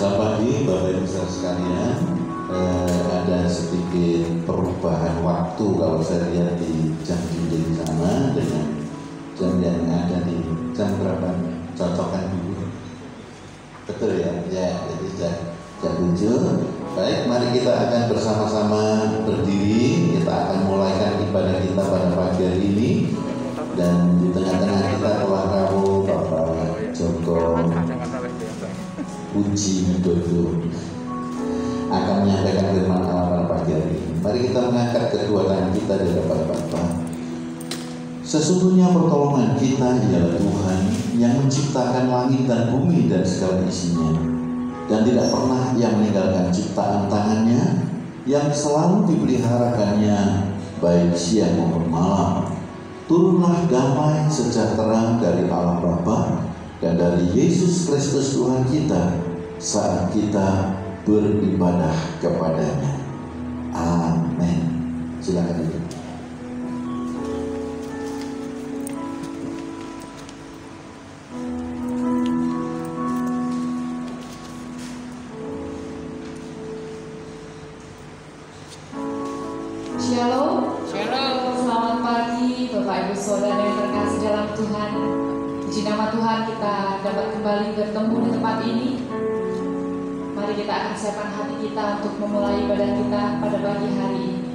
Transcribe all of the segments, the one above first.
Selamat pagi Bapak Ibu saudara sekalian. Ada sedikit perubahan waktu kalau saya lihat di jam dinding sana dengan jam yang ada di jam berapa? Cocokkan dulu. Betul ya? Ya, jadi jam 7. Baik, mari kita akan bersama-sama berdiri. Kita akan mulaikan ibadah kita pada pagi hari ini. Dan di tengah-tengah kita telah kamu Bapak Joko Puji Widodo akan menyampaikan firman Allah pada pagi hari ini. Mari kita mengangkat kedua tangan kita di hadapan Bapa. Sesungguhnya pertolongan kita ialah Tuhan yang menciptakan langit dan bumi dan segala isinya, dan tidak pernah yang meninggalkan ciptaan tangannya yang selalu dipeliharakannya baik siang maupun malam. Turunlah damai sejahtera dari Allah Bapa dan dari Yesus Kristus Tuhan kita saat kita beribadah kepadanya. Amin. Silakan duduk. Shalom. Selamat pagi Bapak Ibu Saudara yang terkasih dalam Tuhan. Puji nama Tuhan kita dapat kembali bertemu di tempat ini. Mari kita akan siapkan hati kita untuk memulai ibadah kita pada pagi hari ini.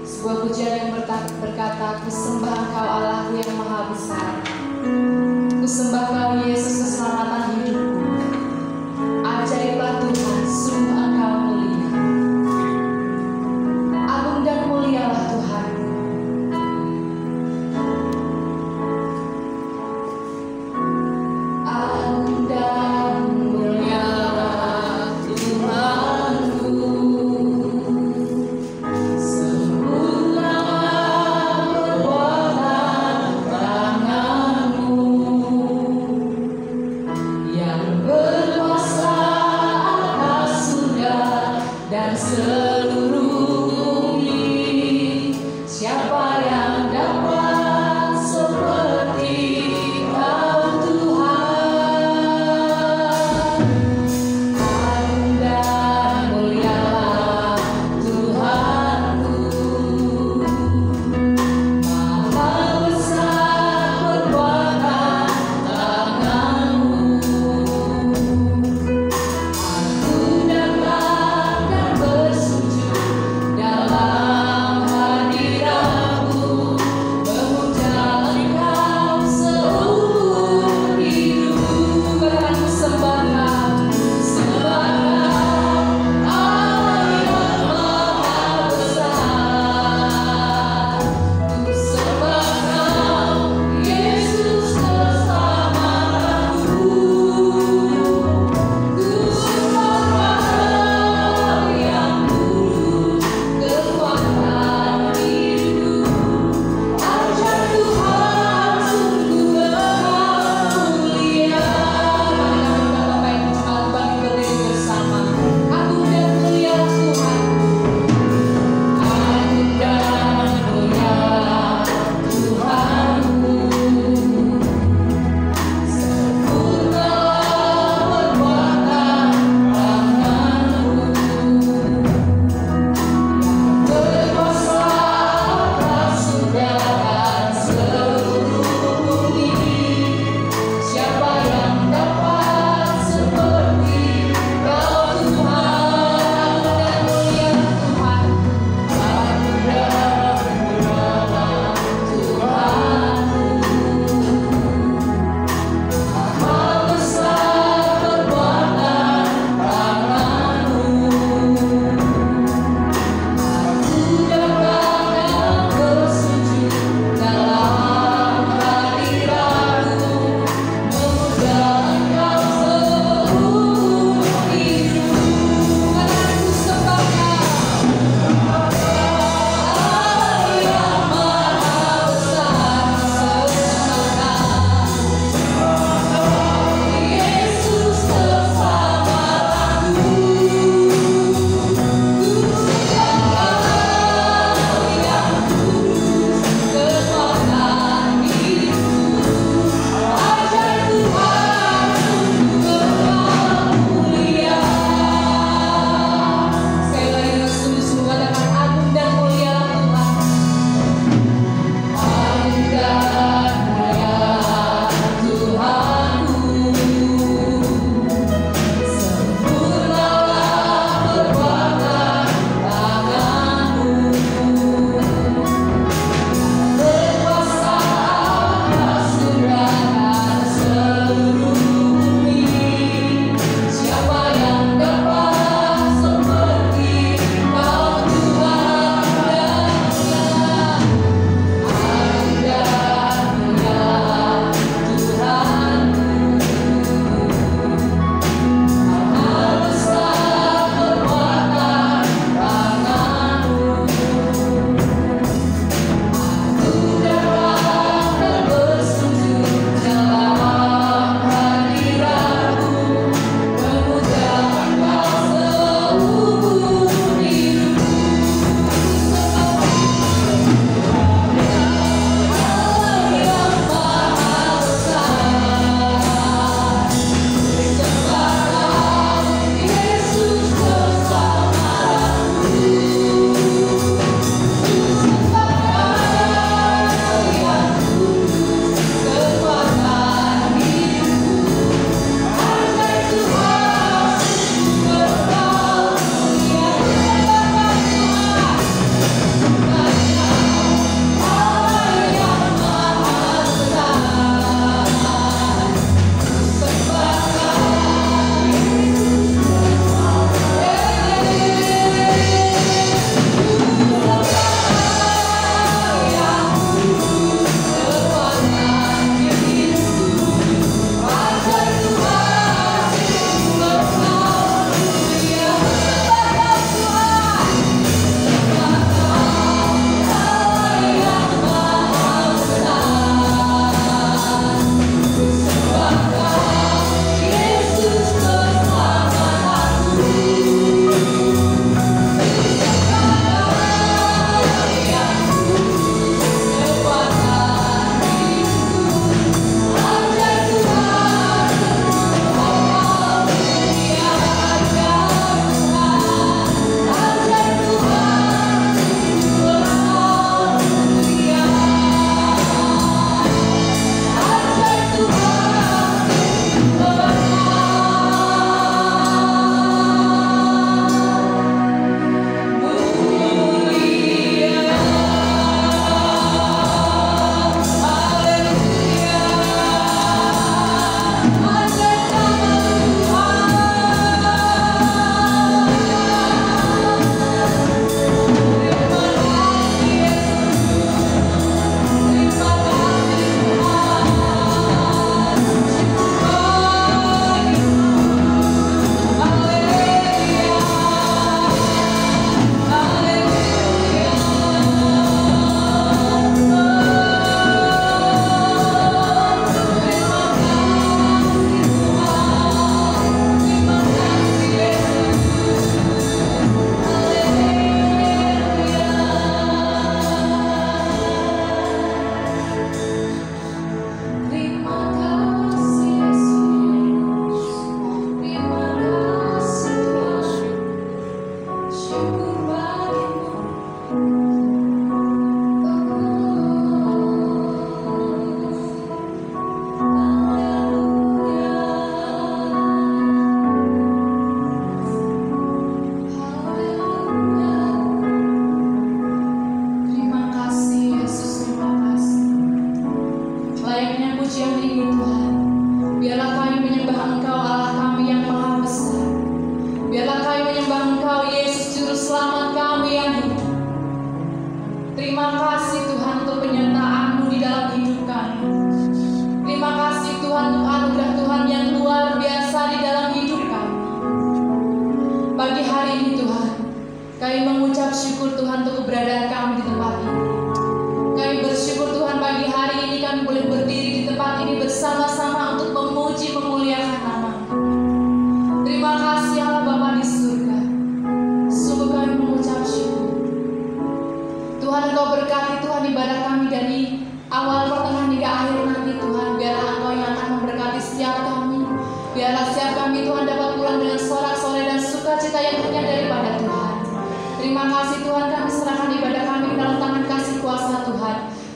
Sebuah pujian yang berkata, ku sembah Engkau Allahku yang maha besar. Ku sembah Engkau Yesus keselamatan hidupku. Ajaiblah Tuhan, sungguh Engkau mulia. Agung dan mulialah Tuhan.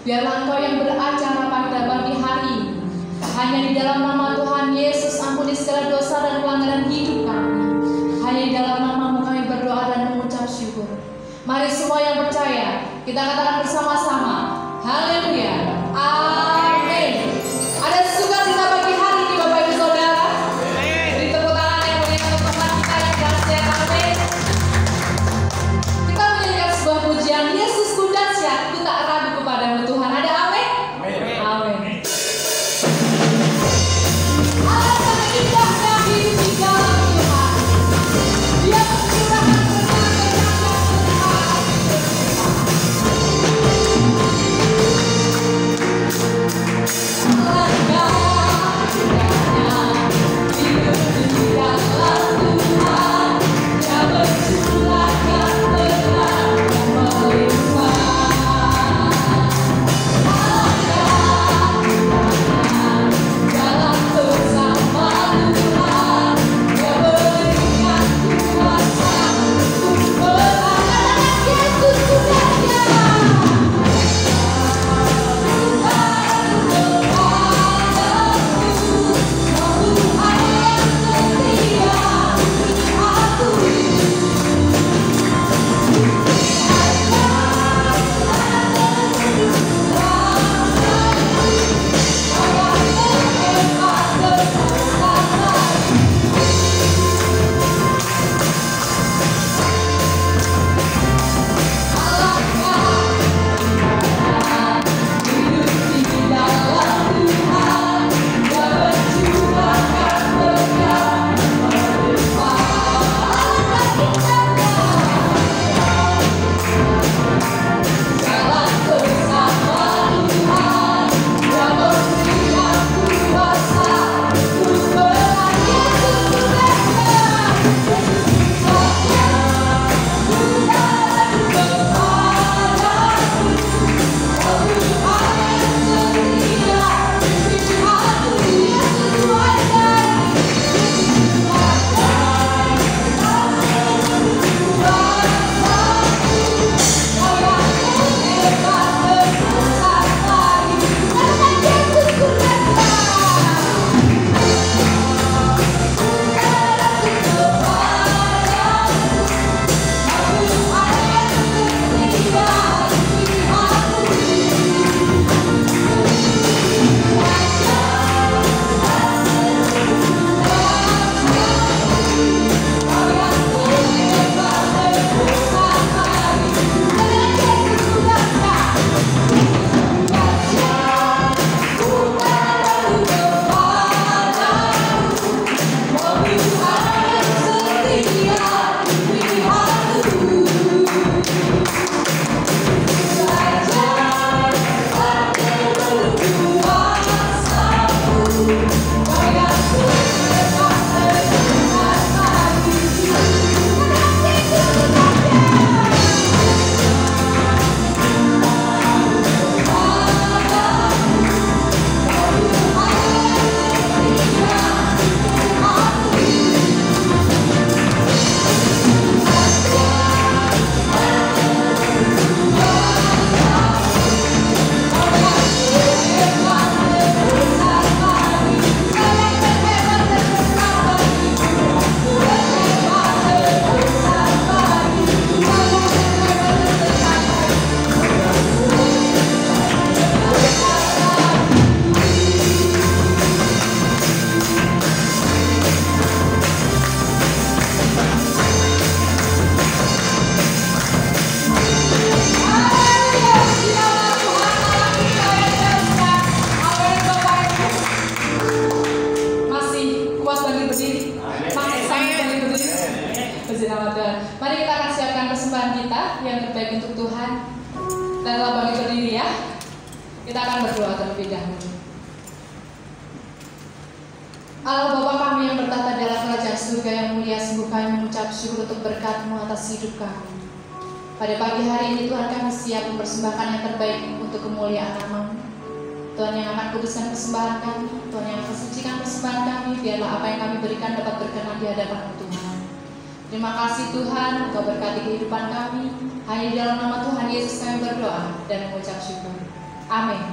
Biarlah Engkau yang beracara pada pagi hari ini. Hanya di dalam nama Tuhan Yesus ampuni segala dosa dan pelanggaran hidup kami. Hanya di dalam nama-Mu kami berdoa dan mengucap syukur. Mari semua yang percaya, kita katakan bersama-sama, haleluya, amin. Ada sukacita pagi hari ini Bapak Ibu Saudara. Beri tepuk tangan yang mulia untuk teman kita yang dahsyat, amin. Kita menyanyikan sebuah pujian, Yesusku dahsyat, ku tak ragu kepadamu Tuhan. Ada amin? Amin. Alangkah indahnya hidup di dalam Tuhan. Dia mencurahkan Kita akan berdoa terlebih dahulu. Allah Bapa kami yang bertata dalam kerajaan surga yang mulia, sungguh kami mengucap syukur untuk berkat-Mu atas hidup kami. Pada pagi hari ini Tuhan, kami siap mempersembahkan yang terbaik untuk kemuliaan nama-Mu. Tuhan yang akan kuduskan persembahan kami, Tuhan yang akan sucikan persembahan kami, biarlah apa yang kami berikan dapat berkenan di hadapan-Mu Tuhan. Terima kasih Tuhan, Engkau berkati kehidupan kami. Hanya di dalam nama Tuhan Yesus kami berdoa dan mengucap syukur. Amin.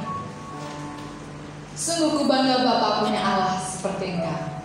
Sungguh ku bangga Bapa punya Allah seperti Engkau.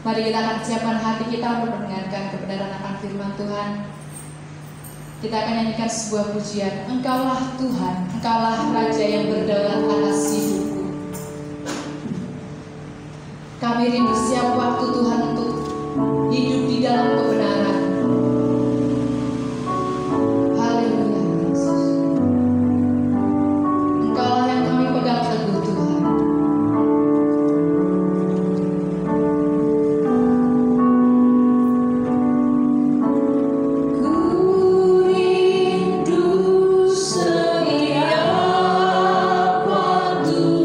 Mari kita akan siapkan hati kita untuk mendengarkan kebenaran akan firman Tuhan. Kita akan nyanyikan sebuah pujian. Engkaulah Tuhan, Engkaulah Raja yang berdaulat atas hidupku. Kami rindu setiap waktu Tuhan untuk hidup di dalam kebenaran. Haleluya Yesus. Engkaulah yang kami pegang teguh Tuhan. Setiap waktu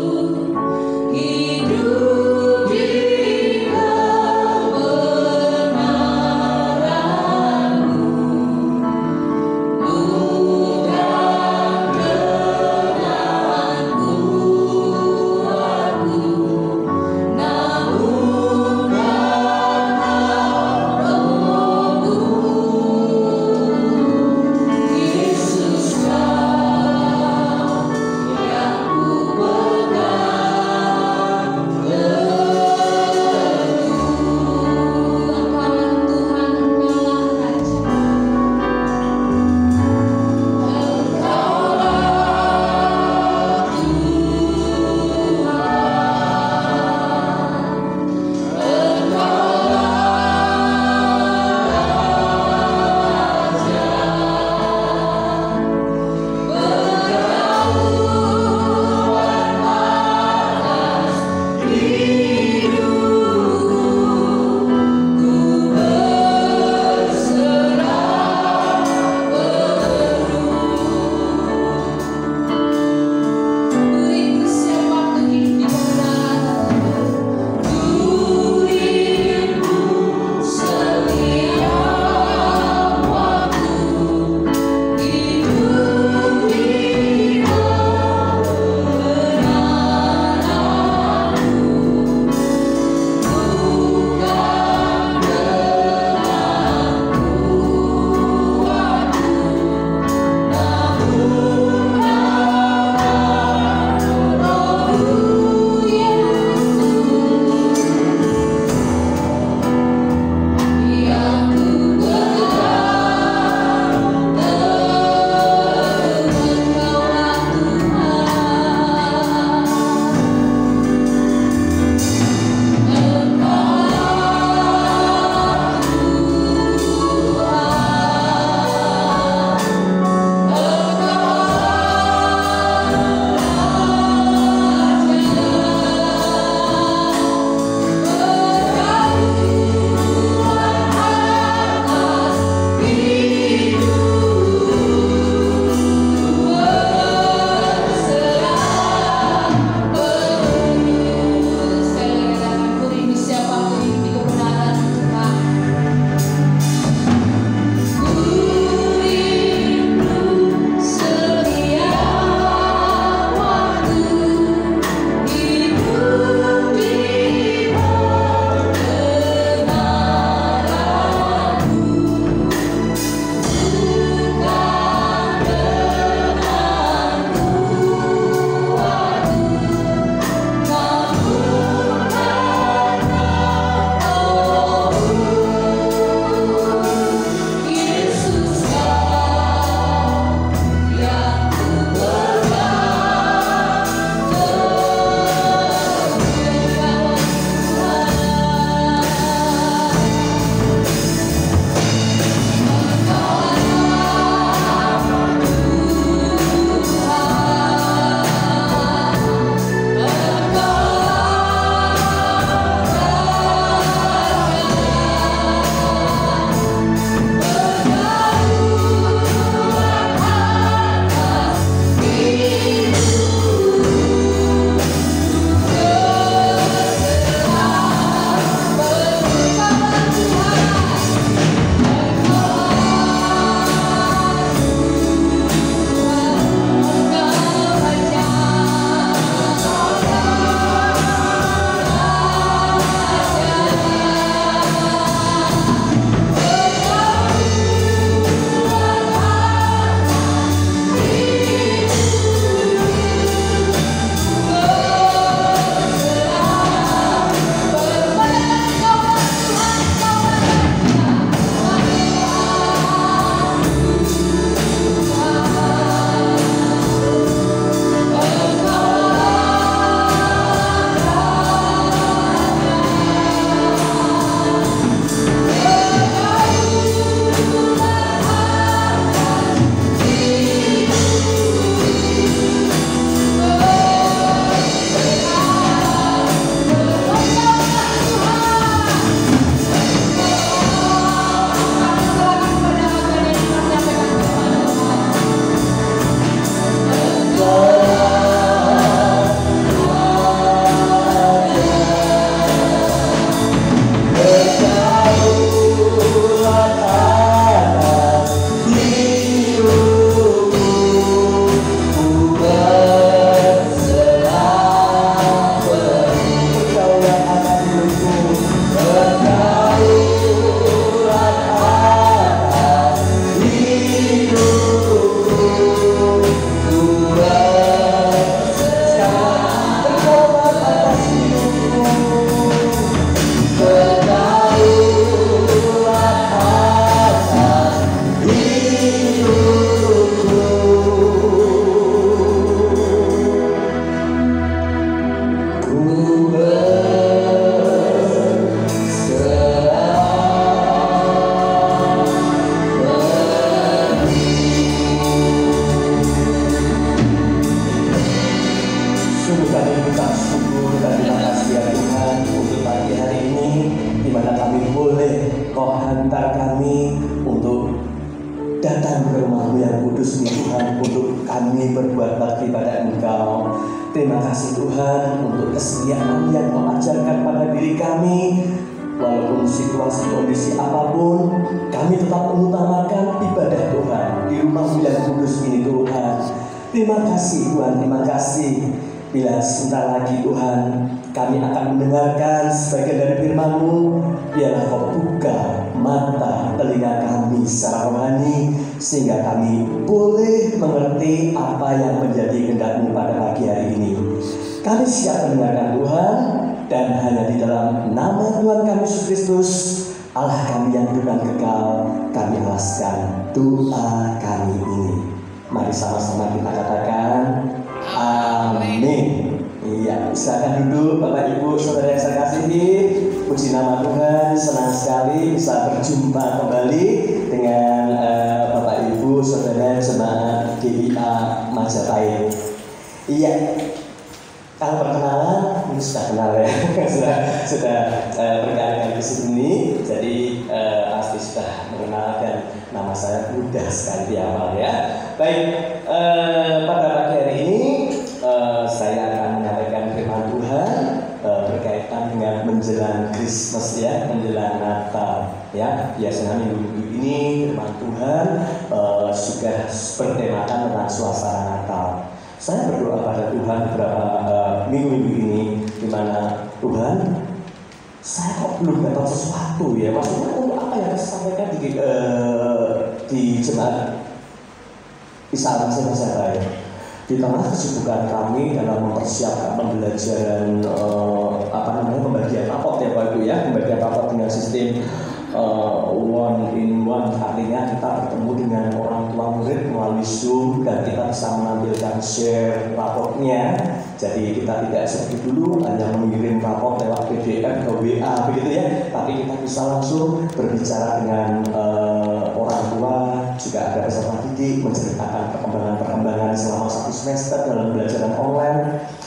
mengucap syukur dan terima kasih ya Tuhan untuk pagi hari ini, di mana kami boleh Kau hantar kami untuk datang ke rumah-Mu yang kudus ini Tuhan, untuk kami berbuat bakti pada Engkau. Terima kasih Tuhan untuk kesetiaan yang Kau ajarkan pada diri kami. Walaupun situasi kondisi apapun, kami tetap mengutamakan ibadah Tuhan di rumah-Mu yang kudus ini Tuhan. Terima kasih Tuhan, terima kasih. Bila sebentar lagi Tuhan kami akan mendengarkan sebagian dari firman-Mu, biarlah Kau buka mata telinga kami secara rohani, sehingga kami boleh mengerti apa yang menjadi kehendak-Mu pada pagi hari ini. Kami siap mendengarkan Tuhan, dan hanya di dalam nama Tuhan kami Yesus Kristus, Allah kami yang hidup dan kekal, kami alaskan doa kami ini. Mari sama-sama kita katakan amin. Iya, silakan duduk Bapak Ibu Saudara yang saya kasihi. Puji nama Tuhan, senang sekali bisa berjumpa kembali dengan Bapak Ibu Saudara jemaat GIA Majapahit. Iya, kalau perkenalan ini sudah kenal ya, sudah berkali-kali di sini, jadi pasti sudah mengenal dan nama saya mudah sekali dihafal ya. Baik, pada pagi hari ini saya akan menyampaikan firman Tuhan berkaitan dengan menjelang Christmas ya, menjelang Natal ya. Biasanya minggu-minggu ini firman Tuhan sudah bertemakan tentang suasana Natal. Saya berdoa pada Tuhan beberapa minggu-minggu ini, di mana Tuhan, saya kok belum dapat sesuatu ya, maksudnya untuk apa yang saya sampaikan di jemaat Isa Majapahit. Di tengah kesibukan kami dalam mempersiapkan pembelajaran pembagian rapot ya Pak Ibu ya, pembagian rapot dengan sistem one in one, artinya kita bertemu dengan orang tua murid melalui Zoom dan kita bisa menampilkan share raportnya. Jadi kita tidak seperti dulu hanya mengirim raport lewat PDF atau WA begitu ya, tapi kita bisa langsung berbicara dengan orang tua, juga ada peserta didik menceritakan perkembangan selama 1 semester dalam pembelajaran online.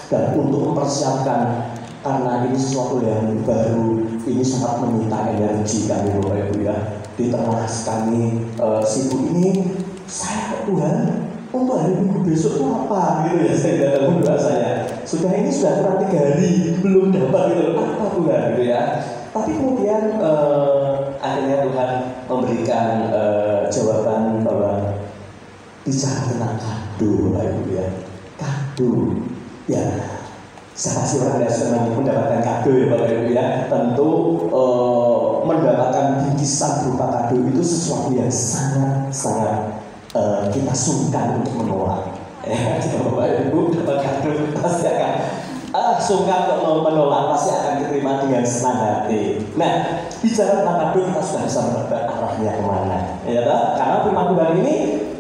Dan untuk mempersiapkan, karena ini sesuatu yang baru, ini sangat menyita energi kami Bapak Ibu ya. Di tengah kami sibuk ini, saya Tuhan untuk hari Minggu besok itu apa gitu ya, saya dalam doa saya. Sudah kurang 3 hari belum dapat gitu, apa Tuhan gitu ya. Tapi kemudian akhirnya Tuhan memberikan jawaban bahwa bicara tentang kado Bapak Ibu ya, kado ya. Siapa sih orang yang senang mendapatkan kado ya Bapak Ibu ya? Tentu mendapatkan bingkisan berupa kado itu sesuatu yang sangat kita sungkan untuk menolak. Jika Bapak Ibu dapat kado pasti akan sungkan untuk menolak, pasti akan diterima dengan senang hati. Nah, bicara tentang kado kita sudah bisa menebak arahnya kemana, ya toh? Karena firman Tuhan ini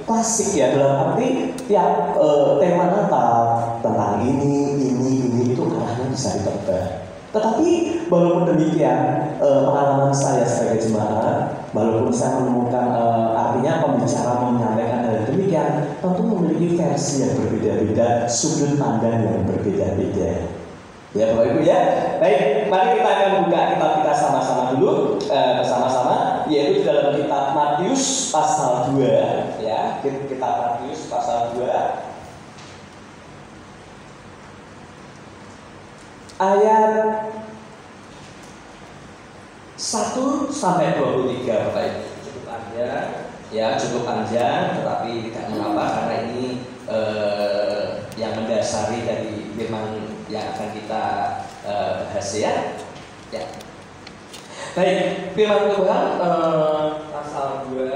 klasik ya, dalam arti tiap tema Natal tentang ini itu arahnya bisa ditebak. Tetapi walaupun demikian, pengalaman saya sebagai jemaat, walaupun saya menemukan artinya pembicara menyampaikan hal demikian, tentu memiliki versi yang berbeda-beda, sudut pandang yang berbeda-beda. Ya Bapak Ibu ya. Baik, mari kita akan buka kitab kita sama-sama dulu bersama-sama, yaitu dalam kitab Matius pasal 2 ya. Kitab Matius pasal 2 ayat 1 sampai 23 Bapak Ibu. Cukup panjang ya, cukup panjang, tetapi tidak mengapa karena ini yang mendasari dari firman yang akan kita bahas ya. Ya. Baik, firman Tuhan pasal 2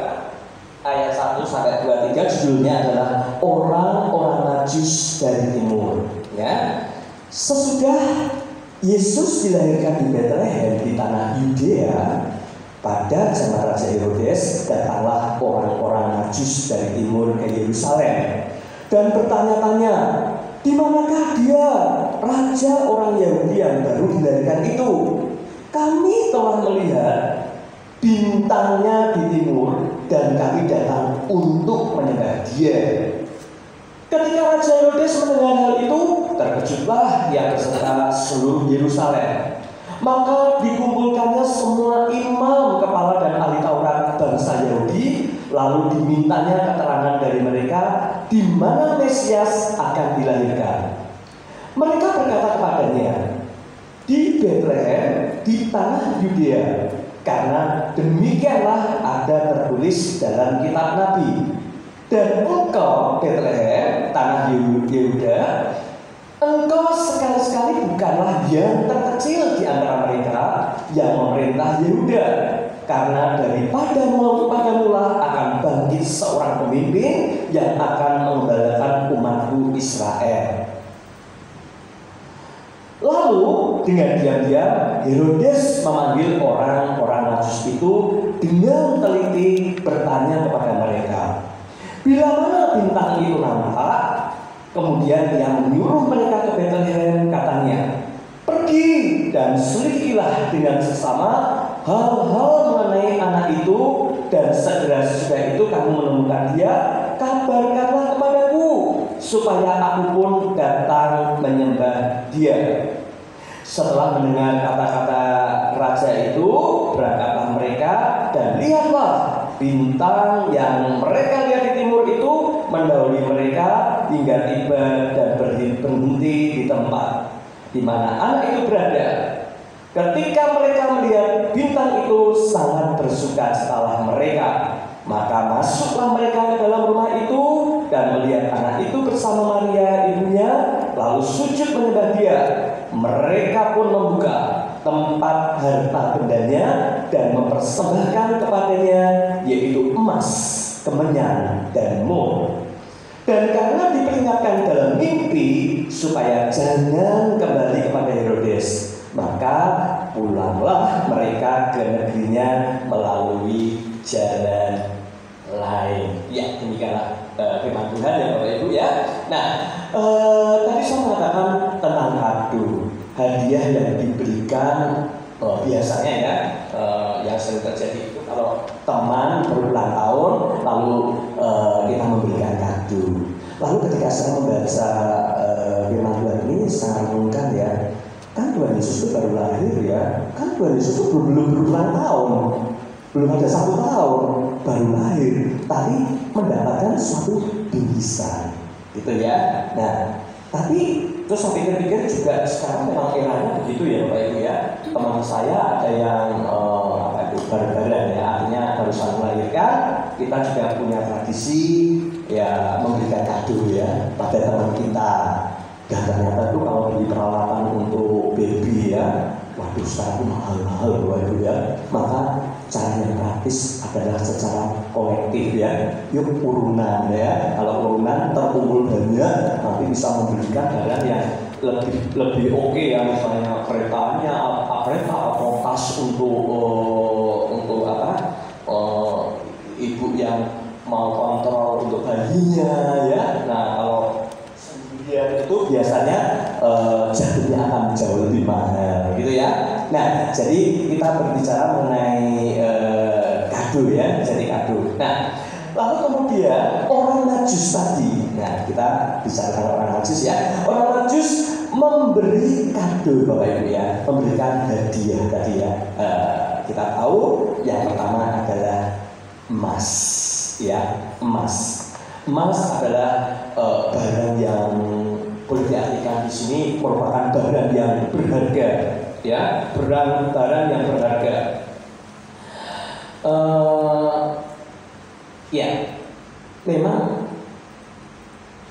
ayat 1 sampai 23 judulnya adalah orang-orang najis dari timur ya. Sesudah Yesus dilahirkan di Bethlehem di tanah Yudea, pada zaman Raja Herodes datanglah orang-orang najis dari timur ke Yerusalem dan bertanya-tanya, di manakah dia, raja orang Yahudi yang baru dilahirkan itu? Kami telah melihat bintangnya di timur dan kami datang untuk menyembah dia. Ketika Raja Herodes mendengar hal itu, terkejutlah ia beserta seluruh Yerusalem. Maka dikumpulkannya semua imam, kepala dan ahli Taurat bangsa Yahudi, lalu dimintanya keterangan dari mereka di mana Mesias akan dilahirkan. Mereka berkata kepadanya, di Betlehem di tanah Yudea, karena demikianlah ada tertulis dalam kitab Nabi. Dan engkau Betlehem tanah Yehuda, engkau sekali-sekali bukanlah yang terkecil di antara mereka yang memerintah Yehuda, karena daripadamu akan bangkit seorang pemimpin yang akan mengembalakan umatku Israel. Lalu dengan diam-diam Herodes memanggil orang-orang Majus itu dengan teliti bertanya kepada mereka, bila mana bintang itu nampak? Kemudian ia menyuruh mereka ke Betlehem, katanya, pergi dan selidikilah dengan sesama hal-hal mengenai anak itu, dan segera sesudah itu kamu menemukan dia, kabarkanlah kepadaku, supaya aku pun datang menyembah dia. Setelah mendengar kata-kata raja itu, berangkatlah mereka, dan lihatlah bintang yang mereka lihat di timur itu mendahului mereka hingga tiba dan berhenti di tempat di mana anak itu berada. Ketika mereka melihat bintang itu, sangat bersukacitalah mereka. Maka masuklah mereka ke dalam rumah itu dan melihat anak itu bersama Maria ibunya, lalu sujud menyembah dia. Mereka pun membuka tempat harta bendanya dan mempersembahkan kepadanya, yaitu emas, kemenyan, dan mur. Dan karena diperingatkan dalam mimpi supaya jangan kembali kepada Herodes, maka pulanglah mereka ke negerinya melalui jalan lain. Ya, demikianlah firman Tuhan ya Bapak Ibu ya. Nah, tadi saya mengatakan tentang kado, hadiah yang diberikan biasanya ya, yang sering terjadi itu kalau teman berulang tahun lalu kita memberikan kado. Lalu ketika saya membaca firman Tuhan ini sangat mengumumkan ya, kan Tuhan Yesus itu baru lahir ya, kan Tuhan Yesus itu belum berulang tahun, belum ada 1 tahun, baru lahir, tapi mendapatkan suatu bingkisan, gitu ya. Nah, tapi terus saya pikir-pikir juga sekarang memang eranya begitu ya Bapak Ibu ya. Teman saya ada yang baru-baruan ya, artinya barusan melahirkan, kita juga punya tradisi ya memberikan kado ya pada teman kita. Dan ternyata tuh kalau beli peralatan untuk baby ya, waduh sekarang mahal-mahal Bapak Ibu ya. Maka cara yang praktis adalah secara kolektif ya. Yuk urunan ya. Kalau urunan terkumpul banyak, nanti bisa memberikan barang yang lebih oke ya, misalnya keretanya, kereta atau tas untuk ibu yang mau kontrol untuk bayinya ya. Nah kalau sendirian itu biasanya jatuhnya akan jauh lebih mahal gitu ya. Nah jadi kita berbicara mengenai kado ya, jadi kado. Nah lalu kemudian orang Majus tadi, nah kita bicara tentang orang Majus ya. Orang Majus memberi kado Bapak Ibu ya, memberikan hadiah tadi ya. Kita tahu yang pertama adalah emas ya, emas. Emas adalah barang yang boleh diartikan di sini merupakan barang yang berharga ya, barang yang berharga. Ya, memang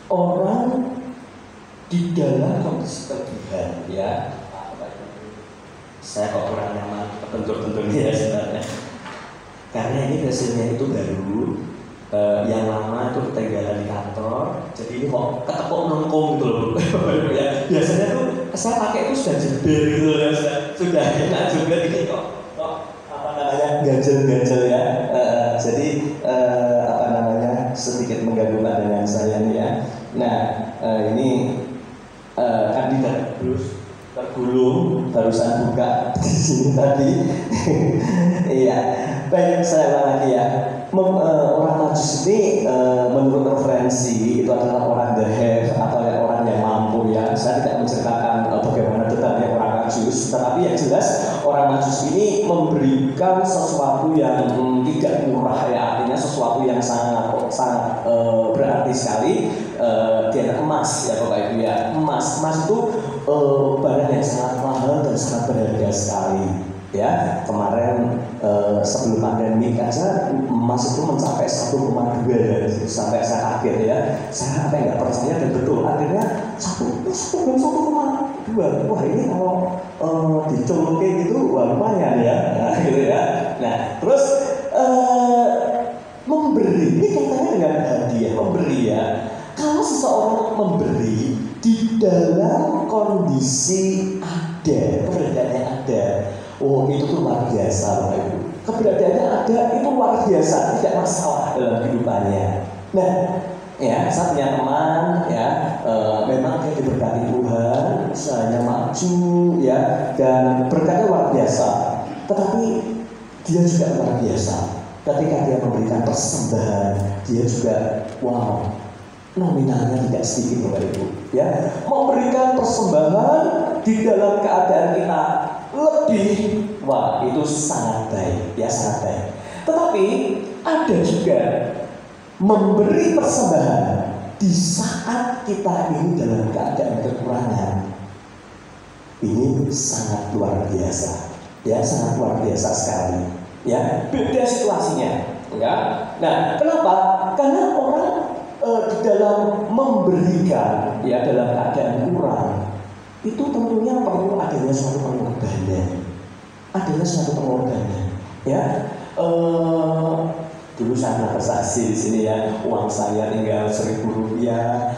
orang di dalam kondisi kelebihan ya. Saya kok kurang nyaman bentur-benturnya ya sebenarnya. Karena ini hasilnya itu baru, yang lama itu ketinggalan di kantor. Jadi ini kok ketepuk nengkung gitu loh. Ya, biasanya tuh saya pakai itu sudah jeder gitu loh, sudah enak juga ini kok ganjel-ganjel ya. Jadi sedikit mengganggu pandangan saya nih ya. Nah ini kandidat terus tergulung barusan buka di sini tadi. Iya, baik saya ulang lagi ya. Orang Majus ini menurut referensi itu adalah orang the have atau orang yang mampu ya. Saya tidak menceritakan bagaimana detaknya orang Majus, tetapi yang jelas orang Majus ini memberikan sesuatu yang tidak murah ya, artinya sesuatu yang sangat berarti sekali. Dia emas ya Bapak Ibu ya. Emas itu barang yang sangat mahal dan sangat berharga sekali. Ya, kemarin sebelum pandemi aja emas itu mencapai 1,2 ya, sampai saya kaget ya. Saya nggak percaya dan betul akhirnya 1,2. Wah ini kalau dicolokin gitu wah lumayan ya, nah, gitu ya. Nah terus memberi ini katanya dengan hadiah memberi ya. Kalau seseorang memberi di dalam kondisi ada keberadaannya ada. Oh itu tuh luar biasa Bapak Ibu. Keberadaannya ada itu luar biasa, tidak masalah dalam kehidupannya. Nah, ya saya punya teman ya, memang dia diberkati Tuhan, usahanya maju ya, dan berkatnya luar biasa. Tetapi dia juga luar biasa. Ketika dia memberikan persembahan, dia juga wow, nominalnya tidak sedikit Bapak Ibu. Ya, memberikan persembahan di dalam keadaan kita lebih, wah itu sangat baik, ya sangat baik. Tetapi ada juga memberi persembahan di saat kita ini dalam keadaan kekurangan. Ini sangat luar biasa, ya sangat luar biasa sekali. Ya beda situasinya, ya. Nah kenapa? Karena orang di dalam memberikan, ya dalam keadaan kurang. Itu tentunya perlu adanya suatu pengorbanan, ya. Dulu saya pernah bersaksi di sini ya, uang saya tinggal Rp1.000,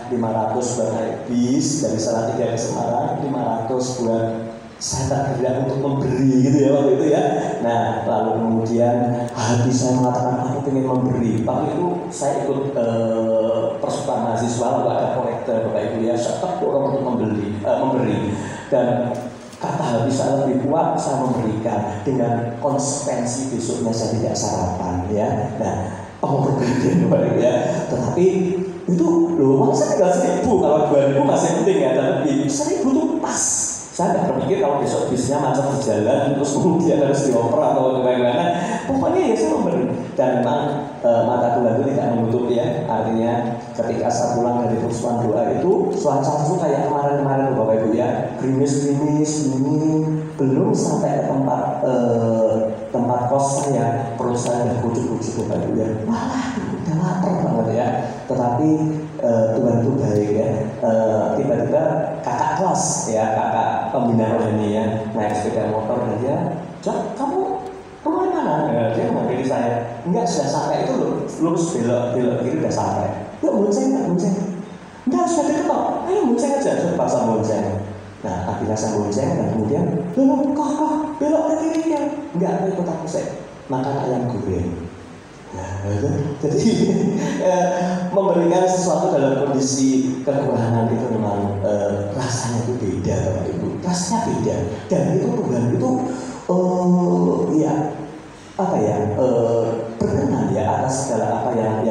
500 buat naik bis dari Salatiga ke Semarang, 500 buat saya tak bergerak untuk memberi gitu ya waktu itu ya. Nah lalu kemudian hati saya mengatakan aku ingin memberi. Waktu itu saya ikut persukaan mahasiswa, lalu ada kolektor Bapak Ibu ya, saya tetap orang untuk memberi. Dan kata hati saya lebih kuat, saya memberikan dengan konsekuensi besoknya saya tidak sarapan ya. Nah pengorbanan Bapak Ibu ya. Tetapi itu loh, saya tinggal 1.000, kalau 2.000 masih penting ya, tapi 1.000 itu pas. Saya tidak berpikir kalau besok bisnya macet di jalan terus kemudian harus dioper atau bagaimana. Pokoknya ya saya memberi. Dan memang mata Tuhan itu tidak menutup ya. Artinya ketika saya pulang dari persoalan doa itu, cuaca itu kayak kemarin-kemarin Bapak Ibu ya, gerimis dingin, belum sampai ke tempat kos saya, perut saya udah kucuk-kucuk Bapak Ibu ya. Walah, udah lapar banget ya. Tetapi Tuhan itu baik ya. Tiba-tiba kakak kelas ya, kakak pembina rohani ya, naik sepeda motor dan dia, "Jak, kamu rumah mana?" Dia memanggil saya. "Enggak, sudah sampai itu loh, lurus belok kiri udah sampai." "Yuk bonceng." "Enggak, sudah deket kok. Ayo bonceng aja." Sudah pasang bonceng. Nah, akhirnya saya bonceng dan kemudian, kok belok ke kiri ya?" "Enggak, ikut aku saya makan ayam goreng." Nah, jadi memberikan sesuatu dalam kondisi kekurangan itu memang rasanya itu beda Bapak Ibu, rasanya beda. Dan itu Tuhan itu berkenan ya atas segala apa yang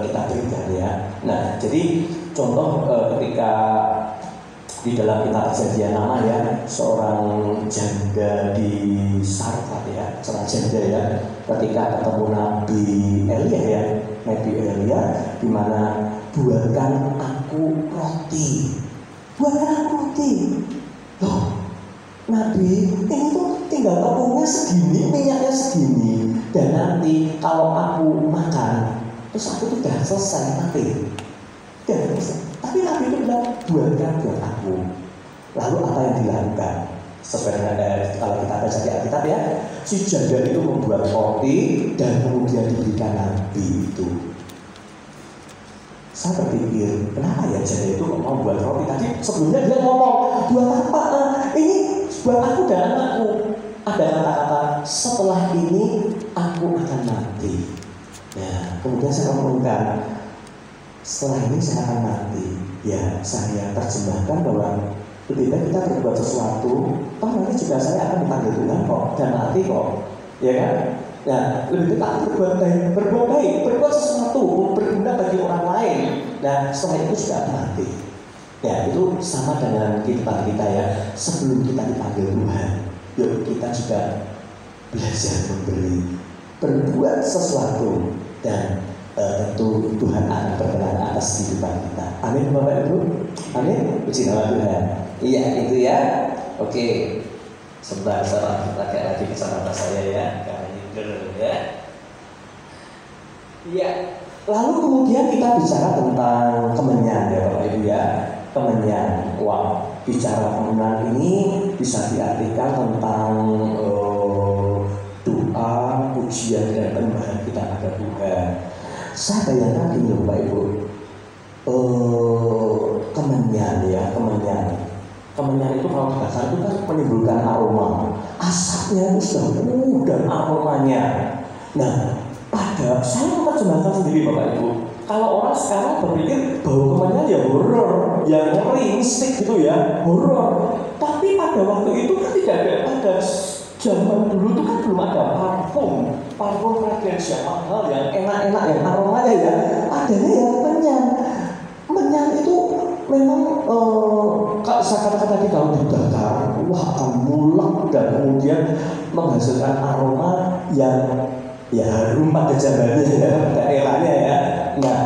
kita berikan ya. Nah jadi contoh ketika di dalam kitab Perjanjian Lama ya, seorang janda di Sarfat ya, seorang janda ya, ketika ketemu Nabi Elia di mana buatkan aku roti. Loh, Nabi ini tuh tinggal tepungnya segini, minyaknya segini, dan nanti kalau aku makan terus aku tuh udah selesai mati. Tapi Nabi itu bilang buatkan buat aku. Lalu apa yang dilakukan? Sebenarnya kalau kita baca di Alkitab ya, si janda itu membuat roti dan kemudian diberikan Nabi itu. Saya berpikir, kenapa ya janda itu mau buat roti? Tadi sebelumnya dia ngomong, buat apa? Ini buat aku dan anakku. Ada kata-kata, setelah ini aku akan mati. Nah, kemudian saya ngomongkan, setelah ini saya akan mati. Ya, saya terjemahkan bahwa lebih baik kita berbuat sesuatu, nanti juga saya akan dipanggil Tuhan kok dan mati kok, ya kan? Nah, lebih baik kita berbuat baik, berbuat sesuatu berguna bagi orang lain. Nah, setelah itu juga mati. Ya, itu sama dengan kehidupan kita ya. Sebelum kita dipanggil Tuhan, yuk kita juga belajar memberi, berbuat sesuatu, dan tentu Tuhan akan berkenan atas kehidupan kita. Amin Bapak Ibu. Amin. Puji nama Tuhan. Iya itu ya. Oke. Sebentar saya pakai lagi kacamata saya ya. Karena ini ya. Iya. Lalu kemudian kita bicara tentang kemenyan ya Bapak Ibu ya. Kemenyan. Wah, bicara kemenyan ini bisa diartikan tentang doa, pujian dan penyembahan kita kepada Tuhan. Saya bayangkan gini Bapak Ibu, kemenyan ya, kemenyan itu kalau dibakar itu kan menimbulkan aroma, asapnya itu sudah dan aromanya. Nah, saya menerjemahkan sendiri Bapak Ibu. Kalau orang sekarang berpikir bau kemenyan ya horor, yang ngeri, mistik gitu ya, horor. Tapi pada waktu itu kan tidak ada, pada zaman dulu itu kan belum ada parfum fragrance yang mahal, yang enak-enak, yang aromanya ya. Adanya ya menyan itu memang saya katakan tadi kalau dibakar, wah akan mulek dan kemudian menghasilkan aroma yang ya harum pada zamannya ya, pada eranya ya. Nah,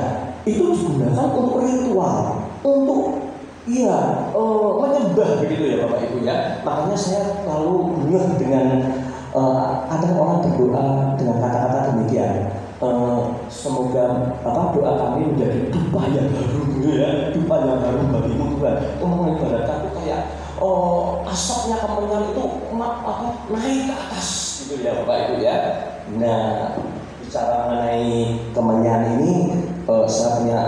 itu digunakan untuk ritual, untuk menyembah begitu ya Bapak Ibu ya. Makanya saya lalu ngeh dengan ada orang berdoa dengan kata-kata demikian. Semoga doa kami menjadi dupa yang harum gitu ya, dupa yang harum bagimu Tuhan. Itu mengibaratkan itu kayak asapnya kemenyan itu naik ke atas gitu ya Bapak Ibu ya. Nah, bicara mengenai kemenyan ini saya punya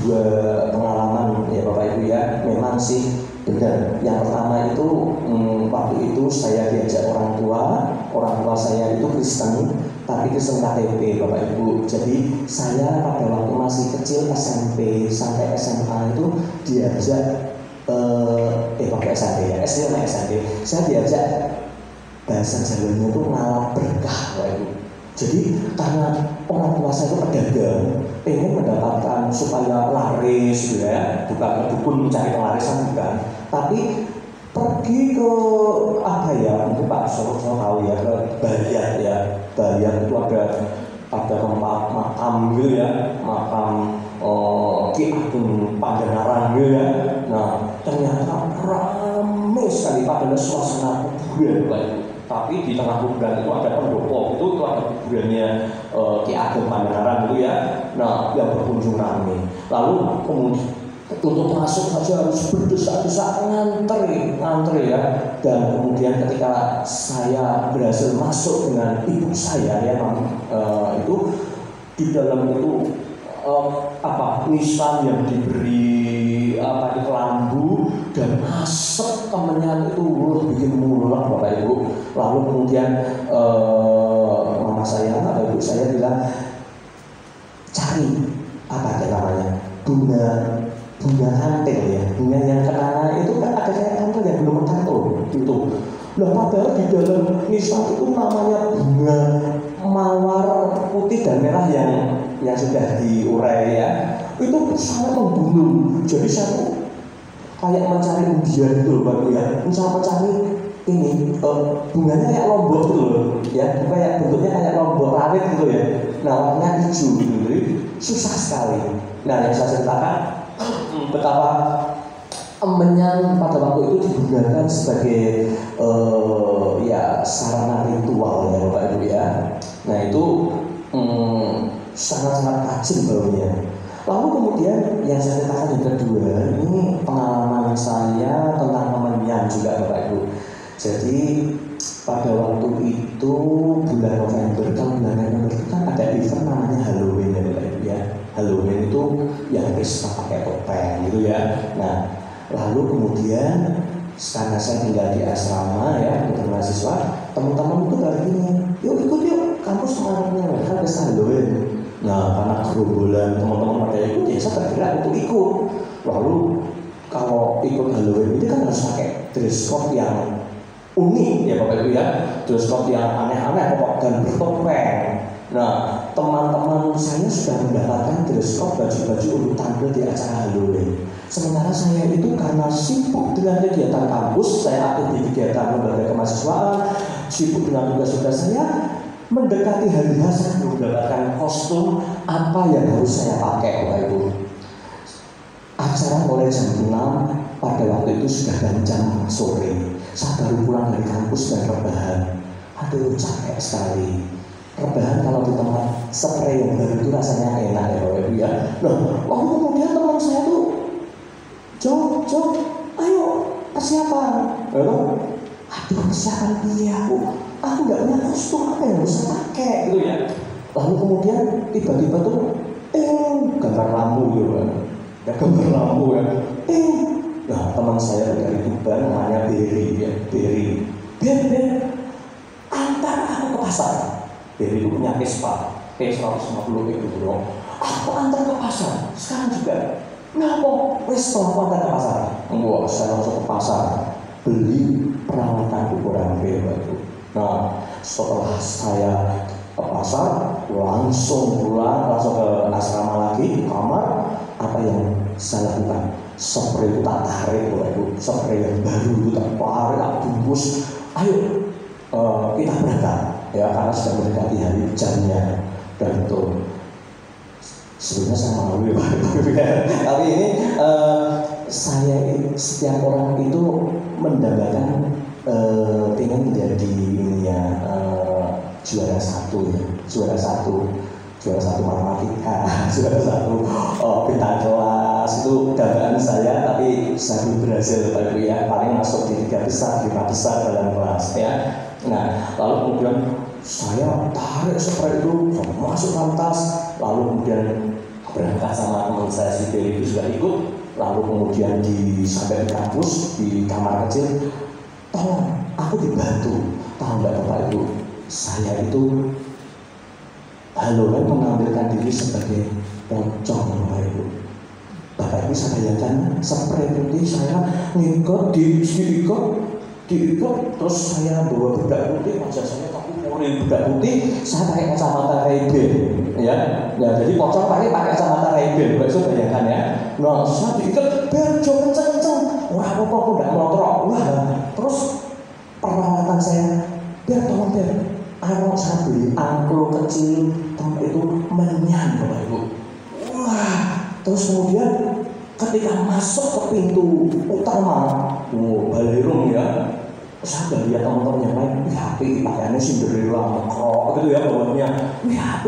dua pengalaman ya Bapak Ibu ya. Memang sih benar. Yang pertama itu waktu itu saya diajak orang tua saya itu Kristen, tapi Kristen KTP Bapak Ibu. Jadi saya pada waktu masih kecil SMP sampai SMA itu diajak waktu SMP ya, SD sama SMP saya diajak bahasa Jawanya itu ngalap berkah Bapak Ibu. Jadi karena orang tua saya itu pedagang, pengen mendapatkan supaya laris gitu ya, bukan dukun mencari pelarisan bukan, tapi pergi ke mungkin Pak Solo tahu ya, ke Bariat ya. Bariat itu ada tempat makam gitu ya, makam Ki Ageng Pandanaran gitu ya. Nah ternyata ramai sekali pada suasana kuburan Pak Ibu. Tapi di tengah kuburan itu ada pendopo, itu ada kuburannya Ki Ageng Pandanaran itu ya. Nah yang berkunjung ramai. Lalu kemudian untuk masuk saja harus berdesak-desak ngantri ya. Dan kemudian ketika saya berhasil masuk dengan ibu saya ya itu di dalam itu nisan yang diberi di lambu dan asap kemenyan itu bikin mulek Bapak Ibu. Lalu kemudian mama saya atau ibu saya bilang cari namanya bunga kantil ya, bunga yang kenanga itu kan ada kayak kantil yang belum kantul gitu. Nah padahal di dalam nisan itu namanya bunga mawar putih dan merah yang sudah diurai ya, itu sangat membunuh. Jadi saya kayak mencari undian gitu Bapak ya, misalnya mencari ini bunganya kayak lombok gitu loh ya, kayak bentuknya kayak lombok rawit gitu ya. Nah warnanya hijau gitu, jadi susah sekali. Nah yang saya ceritakan betapa kemenyan pada waktu itu digunakan sebagai sarana ritual ya Bapak Ibu ya. Nah itu sangat-sangat tajam baunya. Lalu kemudian yang saya ceritakan yang kedua, ini pengalaman saya tentang kemenyan juga Bapak Ibu. Jadi pada waktu itu bulan November itu kan ada event namanya Halloween ya Bapak Ibu ya. Halloween itu yang pesta pakai topeng gitu ya. Nah lalu kemudian karena saya tinggal di asrama ya untuk mahasiswa, teman-teman itu hari ini yuk ikut yuk kampus semangatnya kan pesta Halloween. Nah karena gerombolan teman-teman pada ikut ya saya tergerak untuk ikut. Lalu kalau ikut Halloween ini kan harus pakai dress code yang unik ya Bapak Ibu ya, dress code yang aneh-aneh pokok dan bertopeng. Nah teman-teman saya sudah mendapatkan dress code, baju-baju untuk tampil di acara Halloween. Sementara saya itu karena sibuk dengan kegiatan kampus, saya aktif di kegiatan lembaga kemahasiswaan, sibuk dengan tugas-tugas saya, mendekati hari H saya belum mendapatkan kostum apa yang harus saya pakai, Bapak Ibu. Acara mulai jam 6, pada waktu itu sudah jam sore. Saya baru pulang dari kampus dan rebahan. Aduh, capek sekali. Rebahan kalau di tempat spray yang baru itu rasanya enak ya Bapak Ibu ya. Nah, lalu kemudian teman saya tuh, Jom, ayo persiapan. Aduh, persiapan dia aku nggak punya kostum apa yang harus saya pakai gitu ya. Lalu kemudian tiba-tiba tuh, gambar lampu gitu kan. Ya gambar lampu ya. Nah teman saya dari Tuban namanya Berry ya, Berry, antar aku ke pasar. Berry itu punya Vespa P150 itu bro. Aku antar ke pasar sekarang juga. Kenapa? Wes aku antar ke pasar. Wah, saya langsung ke pasar beli peralatan ukuran B itu. Nah setelah saya ke pasar langsung pulang, langsung ke asrama lagi, kamar. Apa yang saya lakukan? Spray itu tak tarik, spray yang baru itu tak tarik, tak bungkus. Ayo kita berangkat ya, karena sudah mendekati hari jamnya. Dan itu sebenarnya saya malu ya, tapi ini saya setiap orang itu mendapatkan ingin menjadi ini ya, juara satu matematika, juara satu bintang kelas, itu dambaan saya, tapi saya belum berhasil Pak Ibu ya, paling masuk di 3 besar, 5 besar dalam kelas ya. Nah lalu kemudian saya tarik spray itu masuk lantas, lalu kemudian berangkat sama teman saya si Dewi itu juga ikut, lalu kemudian sampai di kampus di kamar kecil, tolong aku dibantu, tahu nggak Bapak Ibu, saya itu Halloween mengambilkan diri sebagai pocong Bapak Ibu. Bapak Ibu saya bayangkan spray putih saya ngikut diikut, terus saya bawa bedak putih, wajah saya takut bedak putih, saya pakai kacamata Ray-Ban ya. Jadi pocong pakai kacamata Ray-Ban, Bapak Ibu bayangkan ya. Nah saya diikat berjo kenceng, wah apa udah melotrok, wah terus peralatan saya tolong anak saya beli angklung kecil tempat itu menyan Bapak Ibu. Wah, terus kemudian ketika masuk ke pintu utama, ballroom ya, saya lihat teman-teman yang lain, HP pakaiannya Cinderella, krok gitu ya bawahnya, HP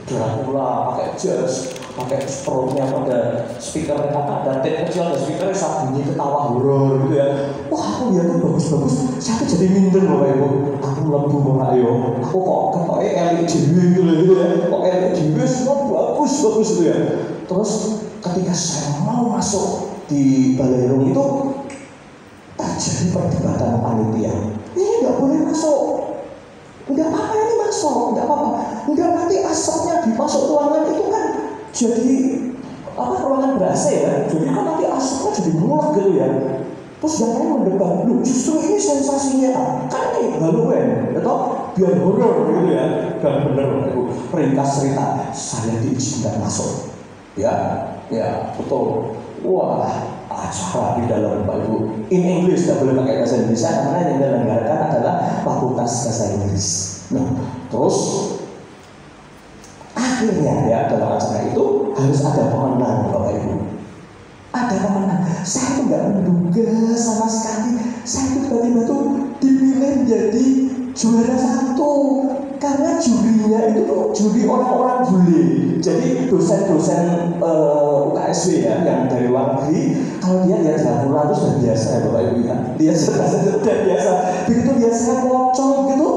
Dracula, pakai jas, pakai perutnya ada speaker ada tape kecil, ada speakernya saat bunyi ketawa horor gitu ya. Wah aku lihat tuh bagus, saya tuh jadi minder Bapak Ibu. Aku melebu Bapak Ibu, aku kok ketoknya LED gitu ya, kok LED semua bagus gitu ya. Terus ketika saya mau masuk di ballroom itu terjadi perdebatan panitia. Ini nggak boleh masuk. Enggak apa-apa ini masuk, enggak apa-apa. Enggak, nanti asapnya di masuk ruangan itu kan jadi ruangan ber-AC ya. Jadi kan nanti asapnya jadi mulak gitu ya. Terus yang lain mendebat, justru ini sensasinya kan ini Halloween, atau biar horor gitu ya. Dan benar itu ringkas cerita, saya diizinkan masuk. Ya betul. Wah, acara di dalam Bapak Ibu in English, tidak boleh pakai bahasa Indonesia karena yang dilenggarakan adalah Fakultas Bahasa Inggris. Nah, terus akhirnya ya dalam acara itu harus ada pemenang Bapak Ibu. Ada pemenang. Saya tuh nggak menduga sama sekali. Saya tuh tiba-tiba tuh dipilih jadi juara 1 karena jurinya itu tuh juri orang-orang bule. Jadi dosen-dosen UKSW ya yang dari luar negeri, kalau dia lihat Dracula itu sudah biasa ya Bapak Ibu ya. Dia sudah biasa. Begitu dia saya pocong gitu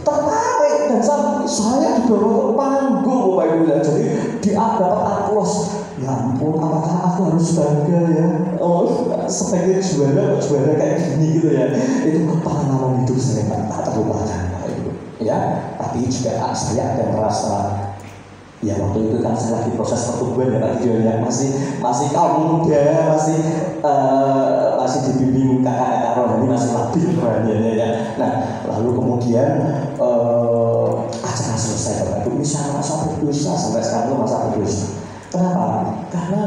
tertarik dan saya dibawa ke panggung Bapak Ibu ya. Jadi dapat aplaus. Ya ampun, apakah aku harus bangga ya? Oh, sebagai juara kayak gini gitu ya. Itu pengalaman hidup saya tak terlupakan Bapak Ibu. Ya, tapi juga saya ada merasa ya waktu itu kan saya lagi proses pertumbuhan ya Pak Gideon ya, masih kaum muda, masih dibimbing kakak rohani, masih labil rohaninya ya. Nah lalu kemudian acara selesai. selesai Bapak Ibu. Ini saya merasa berdosa, sampai sekarang itu merasa berdosa. Kenapa? Karena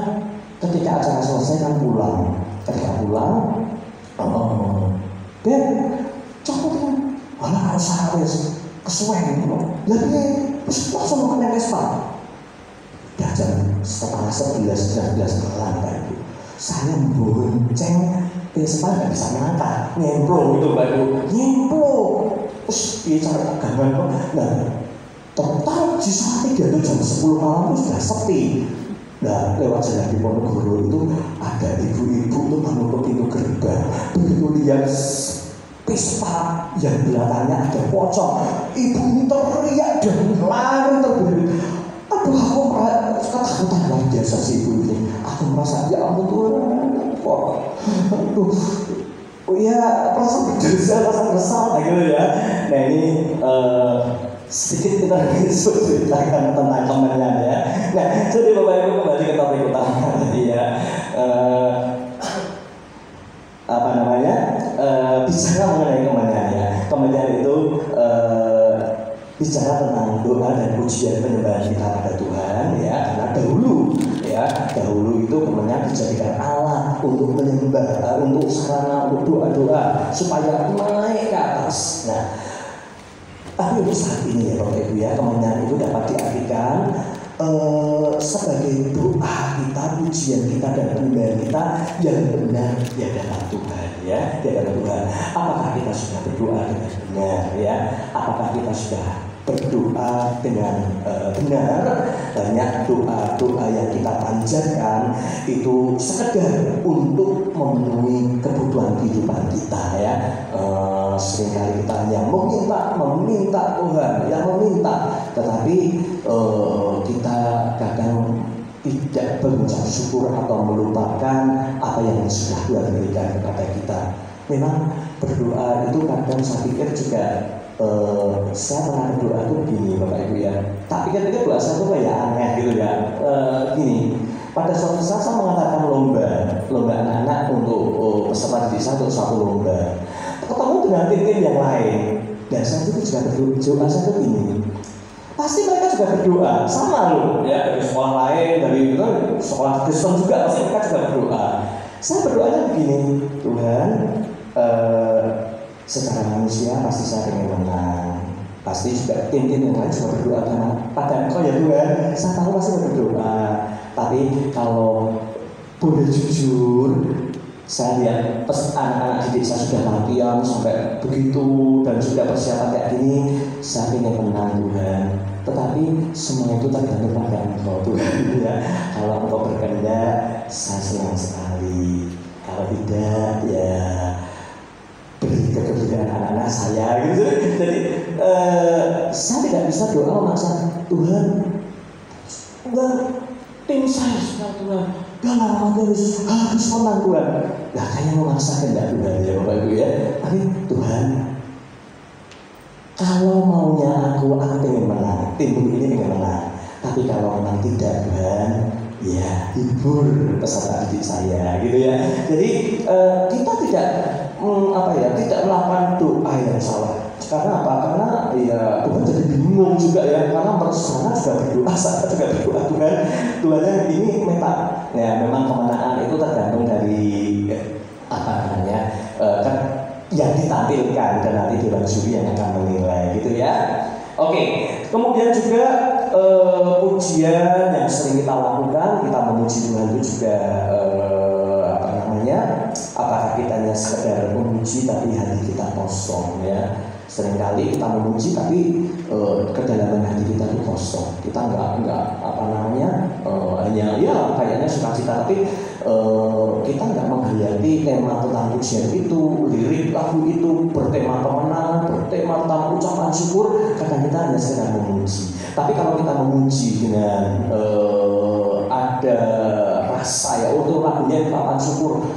ketika acara selesai kan pulang. Ketika pulang, dan coba kan, malah harus harus kesuwen, lebih langsung makan yang Vespa. Udah jam 10:30, jam 11 kelar Pak Ibu. Saya bonceng Vespa nggak bisa ngangkat, nyemplung itu Pak Ibu, nyemplung. Terus dia cari tegangan kok, nah total di saat 3 itu jam 10 malam itu sudah sepi. Nah, lewat jalan di Ponorogo itu ada ibu-ibu tuh menutup pintu gerbang. Begitu lihat Vespa yang belakangnya ada pocong, ibu ini teriak dan lari terbelit. Aduh, aku ketakutan luar biasa sih ibu ini. Aku merasa ya ampun Tuhan, aduh, ya perasaan berdosa, perasaan kesal gitu ya. Nah ini sedikit kita ceritakan tentang temannya ya. Nah, jadi Bapak Ibu kembali ke topik utama tadi ya. Bicara mengenai kemenyan ya. Kemenyan itu bicara tentang doa dan pujian penyembahan kita pada Tuhan ya. Karena dahulu itu kemenyan dijadikan alat untuk menyembah, untuk sarana, untuk doa-doa supaya naik ke atas. Nah, tapi untuk saat ini ya Bapak Ibu ya, kemenyan itu dapat diartikan sebagai doa kita, pujian kita dan penyembahan kita yang benar di hadapan Tuhan ya, di hadapan Tuhan. Apakah kita sudah berdoa dengan benar ya? Apakah kita sudah berdoa dengan benar? Banyak doa-doa yang kita panjatkan itu sekedar untuk memenuhi kebutuhan kehidupan kita ya. Seringkali kita hanya meminta Tuhan, yang meminta, tetapi kita kadang tidak berucap syukur atau melupakan apa yang sudah Tuhan berikan kepada kita. Memang berdoa itu kadang saya pikir juga saya pernah berdoa itu begini Bapak Ibu ya. Tak pikir-pikir doa saya itu kayak aneh gitu ya. Gini, pada suatu saat saya mengatakan lomba anak-anak untuk peserta didik saya untuk satu lomba. Ketemu dengan tim-tim yang lain dan saya itu juga berdoa saya itu gini. Pasti mereka juga berdoa sama loh ya, dari sekolah lain, dari sekolah Kristen juga pasti mereka juga berdoa. Saya berdoanya begini, Tuhan, secara manusia pasti saya ingin menang, pasti juga tim-tim yang lain juga berdoa karena pada Engkau ya Tuhan, saya tahu pasti berdoa. Tapi kalau boleh jujur, saya lihat anak-anak didik saya sudah latihan sampai begitu dan sudah persiapan kayak gini, saya ingin menang Tuhan. Tetapi semua itu tergantung pada Engkau Tuhan ya. Kalau Engkau berkehendak, saya senang sekali. Kalau tidak, ya beri kepercayaan anak-anak saya gitu. Jadi saya tidak bisa doa memaksa Tuhan. Tim saya sudah Tuhan. Dalam harus menang Tuhan. Nah, kayaknya memaksa kehendak Tuhan ya Bapak Ibu ya. Tapi Tuhan, kalau maunya aku ingin menang, tim ini ingin menang. Tapi kalau memang tidak Tuhan, ya hibur peserta didik saya gitu ya. Jadi kita tidak tidak melakukan doa yang salah. Karena apa? Karena ya Tuhan jadi bingung juga ya. Karena bersama juga berdoa, saya juga berdoa Tuhannya ini minta. Ya memang kemenangan itu tergantung dari kan yang ditampilkan dan nanti Dewan Juri yang akan menilai gitu ya. Oke, kemudian juga pujian yang sering kita lakukan, kita memuji Tuhan itu juga apakah kita hanya sekedar memuji tapi hati kita kosong ya. Seringkali kita memuji tapi kedalaman hati kita itu kosong. Kita nggak hanya ya kayaknya sukacita tapi kita nggak menghayati tema tentang pujian itu, lirik lagu itu bertema kemenangan, bertema tentang ucapan syukur. Kadang kita hanya sekedar memuji. Tapi kalau kita memuji dengan ada rasa ya untuk lagunya ucapan syukur,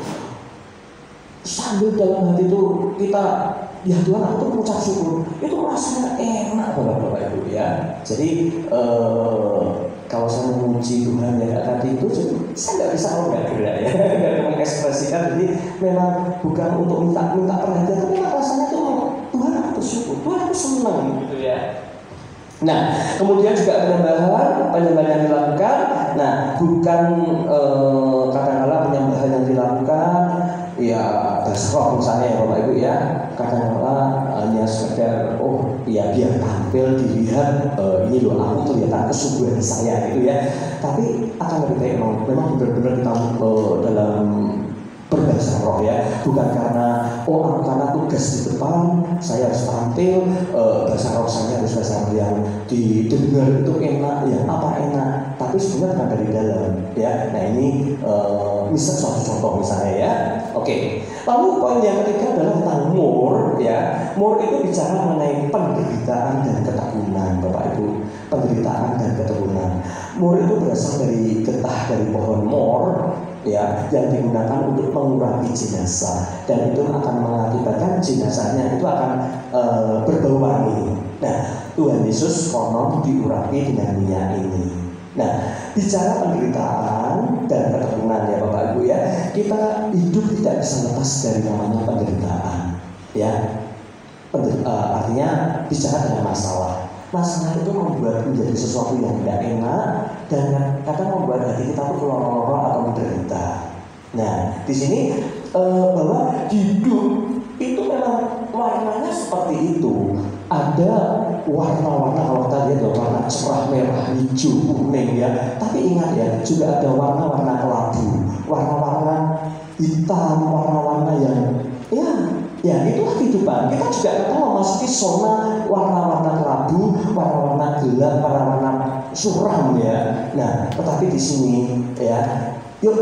sambil dalam hati itu kita ya Tuhan aku tuh mengucap syukur, itu rasanya enak Bapak Ibu ya. Jadi kalau saya memuji Tuhan ya tadi itu saya nggak bisa kalau nggak gerak ya, nggak mengekspresikan. Jadi memang bukan untuk minta perhatian, tapi rasanya tuh Tuhan aku bersyukur, Tuhan aku senang gitu ya. Nah, kemudian juga penyembahan yang dilakukan. Nah, bukan kadang-kala penyembahan yang dilakukan ya bahasa roh misalnya ya Bapak Ibu ya. Kadang-kala hanya sekedar ya biar tampil dilihat ini loh aku kelihatan kesungguhan saya gitu ya. Tapi akan lebih baik memang benar-benar kita dalam berbahasa roh ya, bukan karena karena tugas di depan saya harus tampil, bahasa roh saya harus bahasa roh yang didengar itu enak ya, apa enak, tapi sebenarnya bukan dari dalam ya. Nah ini misal suatu contoh misalnya ya. Oke. Lalu poin yang ketiga adalah tentang more ya. More itu bicara mengenai penderitaan dan ketekunan Bapak Ibu. Penderitaan dan ketekunan. More itu berasal dari getah dari pohon more ya, yang digunakan untuk mengurangi jenazah, dan itu akan mengakibatkan jenazahnya itu akan berbau wangi. Nah, Tuhan Yesus konon diurapi dengan minyak ini. Nah, bicara penderitaan dan ketekunan ya Bapak Ibu ya, kita hidup tidak bisa lepas dari namanya penderitaan ya. Artinya bicara dengan masalah. Masalah itu membuat menjadi sesuatu yang tidak enak dan kadang membuat hati kita tuh loro-loro atau menderita. Nah, di sini bahwa hidup itu memang warnanya seperti itu. Ada warna-warna, kalau kita lihat ada warna cerah, merah, hijau, kuning ya. Tapi ingat ya, juga ada warna-warna kelabu, warna-warna hitam, warna-warna yang ya itulah kehidupan. Kita juga kadang memasuki zona warna-warna kelabu, warna-warna gelap, warna-warna suram ya. Nah, tetapi di sini ya, yuk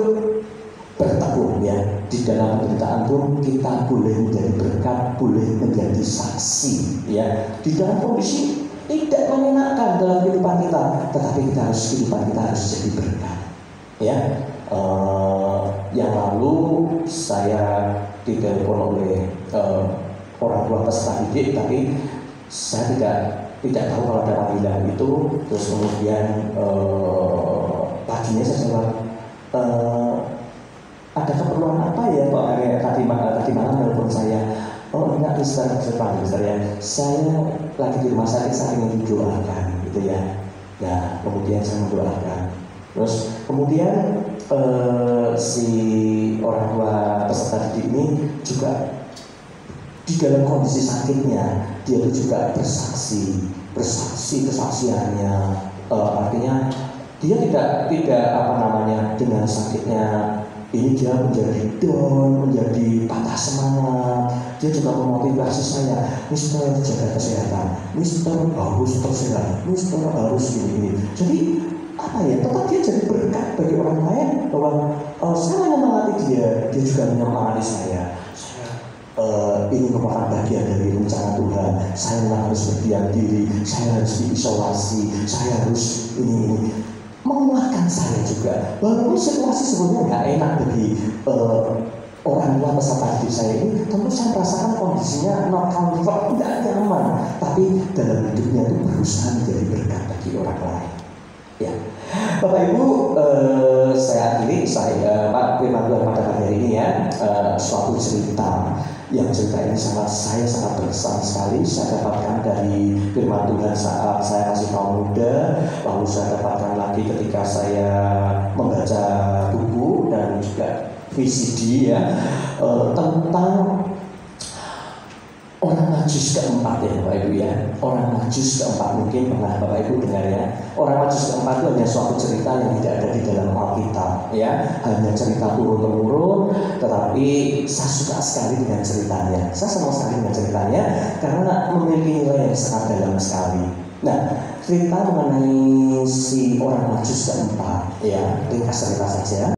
bertekun ya. Di dalam penderitaan pun kita boleh menjadi berkat, boleh menjadi saksi ya. Di dalam kondisi tidak menyenangkan dalam kehidupan kita, tetapi kehidupan kita harus jadi berkat ya. Yang lalu saya ditelepon oleh orang tua peserta didik, tapi saya tidak tahu kalau ada panggilan itu. Terus kemudian paginya saya jawab, ada keperluan apa ya Pak? Tadi malam telepon saya. Enggak, Mister ya. Saya lagi di rumah sakit, saya ingin didoakan gitu ya. Nah, kemudian saya mendoakan. Terus kemudian si orang tua peserta didik ini juga di dalam kondisi sakitnya dia itu juga bersaksi kesaksiannya, artinya dia tidak dengan sakitnya ini dia menjadi down, menjadi patah semangat. Dia juga memotivasi saya, Mister jaga kesehatan, Mister harus tersehat, Mister harus ini. Jadi tetap dia jadi berkat bagi orang lain, bahwa saya menyemangati dia juga menyemangati saya. Ini merupakan bagian dari rencana Tuhan. Saya memang harus berdiam diri, saya harus diisolasi, saya harus ini menguatkan saya juga. Walaupun situasi sebenarnya nggak enak bagi orang tua peserta didik saya ini, tentu saya merasakan kondisinya not comfort, tidak nyaman, tapi dalam hidupnya itu berusaha menjadi berkat bagi orang lain. Ya, Bapak Ibu, saya akhiri Pak firman Tuhan pada pagi hari ini ya, suatu cerita yang cerita ini saya sangat berkesan sekali. Saya dapatkan dari firman Tuhan saat saya masih kaum muda, lalu saya dapatkan lagi ketika saya membaca buku dan juga VCD ya, tentang orang Majus keempat ya Bapak Ibu ya. Orang Majus keempat mungkin pernah Bapak Ibu dengar ya. Orang Majus keempat itu hanya suatu cerita yang tidak ada di dalam Alkitab ya. Hanya cerita turun-temurun, tetapi saya suka sekali dengan ceritanya. Saya senang sekali dengan ceritanya karena memiliki nilai yang sangat dalam sekali. Nah, cerita mengenai si orang Majus keempat ya, ringkas cerita saja.